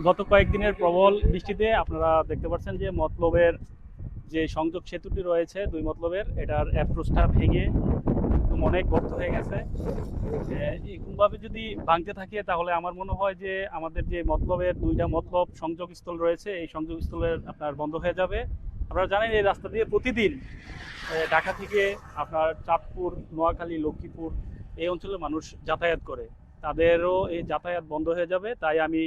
গত কয়েকদিনের প্রবল বৃষ্টিতে আপনারা দেখতে পাচ্ছেন যে মতলবের যে সংযোগ সেতুটি রয়েছে দুই মতলবের এটার অ্যাপ্রোচটা ভেঙে অনেক গর্ত হয়ে গেছে। এরকমভাবে যদি ভাঙতে থাকে তাহলে আমার মনে হয় যে আমাদের যে মতলবের দুইটা মতলব সংযোগস্থল রয়েছে এই সংযোগস্থলের আপনার বন্ধ হয়ে যাবে। আপনারা জানেন এই রাস্তা দিয়ে প্রতিদিন ঢাকা থেকে আপনার চাঁদপুর, নোয়াখালী, লক্ষ্মীপুর এই অঞ্চলের মানুষ যাতায়াত করে, তাদেরও এই যাতায়াত বন্ধ হয়ে যাবে। তাই আমি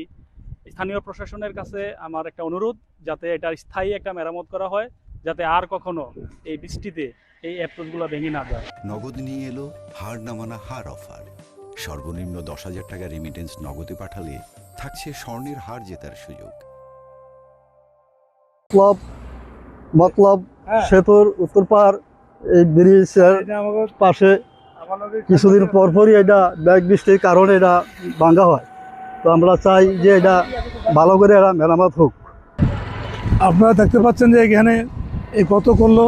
স্থানীয় প্রশাসনের কাছে আমার একটা অনুরোধ, যাতে এটার স্থায়ী একটা মেরামত করা হয়, যাতে আর কখনো এই বৃষ্টিতে এই অ্যাপ্রোচগুলো ভেঙে না যায়। নগদ নিয়ে এলো হার না মানা হার অফার। সর্বনিম্ন 10,000 টাকা রেমিটেন্স নগদে পাঠালে থাকছে স্বর্ণের হার জেতার সুযোগ। মতলব সেতুর উত্তর পার এই ব্রিজের পাশে কিছুদিন পরপরই এটা ব্যাগ বৃষ্টির কারণে এটা ভাঙা হয়। তো আমরা চাই যে এটা ভালো করে এরা মেরামত হোক। আপনারা দেখতে পাচ্ছেন যে এখানে এই কত করলো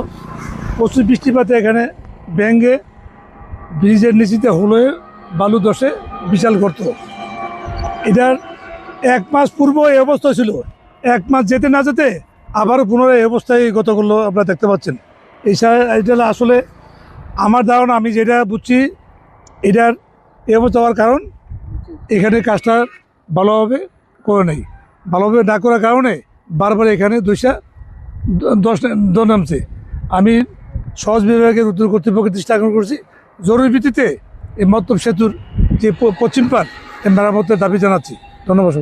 প্রচুর বৃষ্টিপাতে এখানে ভেঙে ব্রিজের নিচেতে হলে বালু দশে বিশাল গর্ত। এটার 1 মাস পূর্ব এই অবস্থা ছিল, 1 মাস যেতে না যেতে আবারও পুনরায় এই অবস্থায় গত করলো আপনারা দেখতে পাচ্ছেন। এটা আসলে আমার ধারণা, আমি যেটা বুঝছি এটার এই অবস্থা হওয়ার কারণ এখানে কাজটা ভালোভাবে করে নেই, ভালোভাবে না করার কারণে বারবার এখানে দশ নামছে। আমি সহজ বিভাগের উত্তর কর্তৃপক্ষের দৃষ্টি আকর্ষণ করছি, জরুরি ভিত্তিতে এই মতলব সেতুর যে পশ্চিম পার মেরামতের দাবি জানাচ্ছি। ধন্যবাদ।